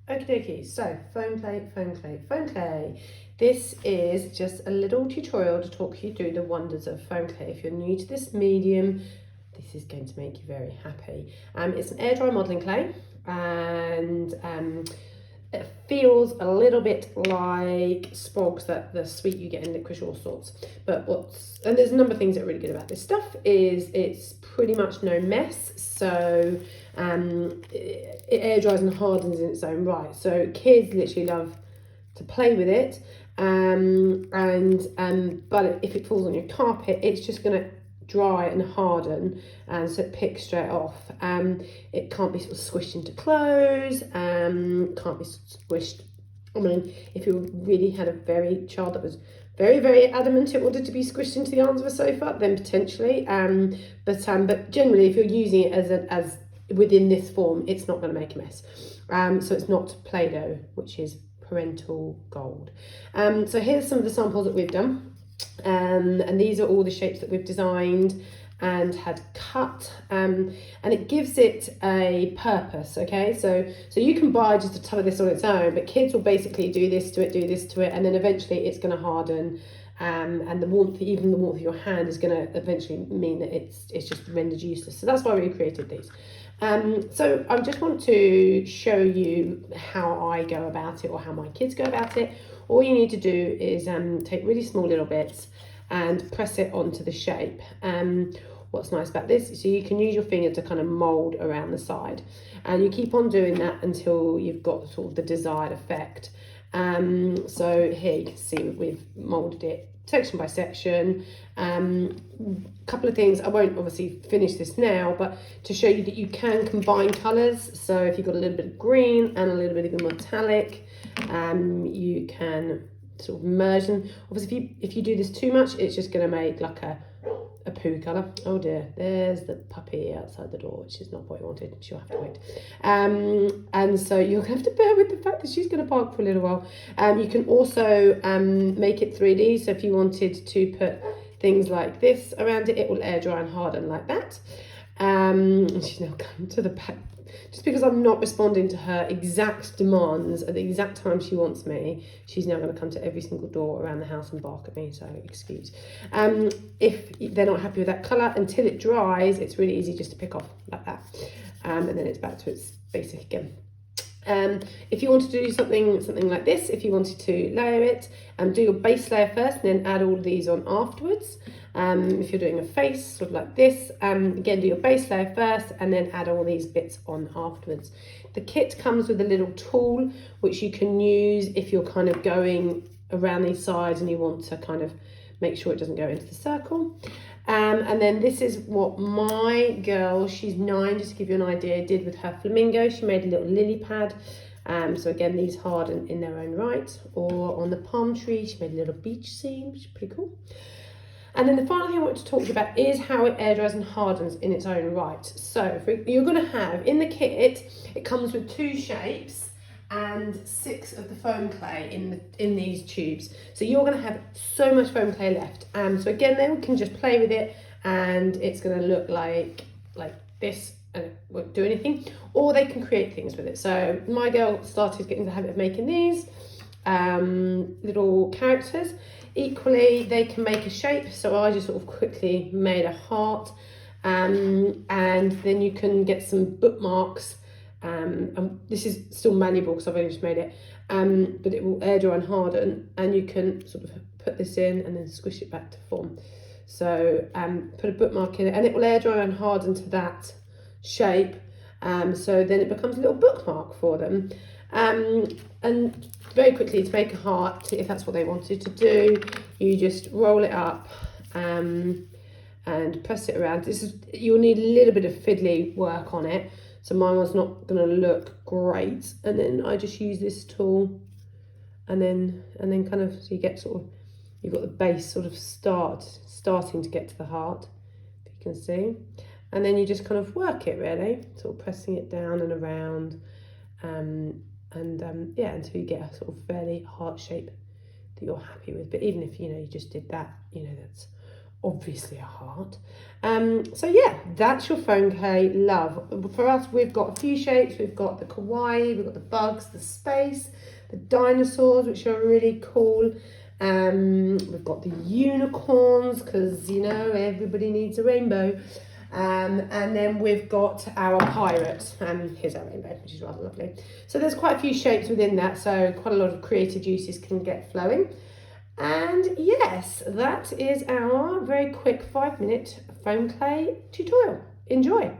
Okie dokie, so foam clay, foam clay, foam clay. This is just a little tutorial to talk you through the wonders of foam clay. If you're new to this medium, this is going to make you very happy. It's an air dry modelling clay, and it feels a little bit like sprogs, that the sweet you get in licorice all sorts. But and there's a number of things that are really good about this stuff. Is it's pretty much no mess, so it air dries and hardens in its own right. So kids literally love to play with it. But if it falls on your carpet, it's just going to dry and harden, and so it picks straight off. It can't be sort of squished into clothes, can't be squished. I mean, if you really had a very child that was very, very adamant it wanted to be squished into the arms of a sofa, then potentially. But generally, if you're using it as within this form, it's not going to make a mess. So it's not Play-Doh, which is parental gold. So here's some of the samples that we've done. And these are all the shapes that we've designed and had cut, and it gives it a purpose. Okay, so you can buy just a ton of this on its own, but kids will basically do this to it, and then eventually it's going to harden, and the warmth, even the warmth of your hand, is going to eventually mean that it's just rendered useless. So that's why we created these. So I just want to show you how I go about it, or how my kids go about it. All you need to do is take really small little bits and press it onto the shape. What's nice about this, so you can use your finger to kind of mould around the side, and you keep on doing that until you've got sort of the desired effect. So here you can see we've moulded it section by section. Couple of things, I won't obviously finish this now, but to show you that you can combine colours. So if you've got a little bit of green and a little bit of a metallic, you can sort of merge them. Obviously if you do this too much, it's just going to make like a poo colour. Oh dear, there's the puppy outside the door, which is not what I wanted. She'll have to wait. And so you'll have to bear with the fact that she's going to bark for a little while. You can also make it 3D. So if you wanted to put things like this around it, it will air dry and harden like that. She's now come to the back. Just because I'm not responding to her exact demands at the exact time she wants me, she's now going to come to every single door around the house and bark at me, so excuse. If they're not happy with that colour, until it dries, it's really easy just to pick off like that. And then it's back to its basic again. If you wanted to do something like this, if you wanted to layer it, do your base layer first and then add all of these on afterwards. If you're doing a face, sort of like this, again, do your base layer first and then add all these bits on afterwards. The kit comes with a little tool which you can use if you're kind of going around these sides and you want to kind of make sure it doesn't go into the circle. And then this is what my girl, she's 9, just to give you an idea, did with her flamingo. She made a little lily pad. So again, these harden in their own right. Or on the palm tree, she made a little beach scene, which is pretty cool. And then the final thing I want to talk to you about is how it air dries and hardens in its own right. So you're going to have, in the kit, it comes with 2 shapes and 6 of the foam clay in these tubes. So you're going to have so much foam clay left. So again, then we can just play with it, and it's going to look like this, and it won't do anything. Or they can create things with it. So my girl started getting the habit of making these little characters. Equally, they can make a shape. So I just sort of quickly made a heart, and then you can get some bookmarks. And this is still malleable because I've only just made it, but it will air dry and harden, and you can sort of put this in and then squish it back to form. So put a bookmark in it, and it will air dry and harden to that shape, so then it becomes a little bookmark for them. And very quickly, to make a heart, if that's what they wanted to do, you just roll it up and press it around. You'll need a little bit of fiddly work on it, so mine was not going to look great. And then I just use this tool, and then kind of, so you get sort of, you've got the base sort of starting to get to the heart, if you can see. And then you just kind of work it, really, sort of pressing it down and around, yeah, until you get a sort of fairly heart shape that you're happy with. But even if you just did that, that's obviously a heart. So yeah, that's your phone clay, love. For us, we've got a few shapes. We've got the kawaii, we've got the bugs, the space, the dinosaurs, which are really cool. We've got the unicorns, because you know everybody needs a rainbow. And then we've got our pirates, and here's our rainbow, which is rather lovely. So there's quite a few shapes within that, so quite a lot of creative juices can get flowing. And yes, that is our very quick 5-minute foam clay tutorial. Enjoy.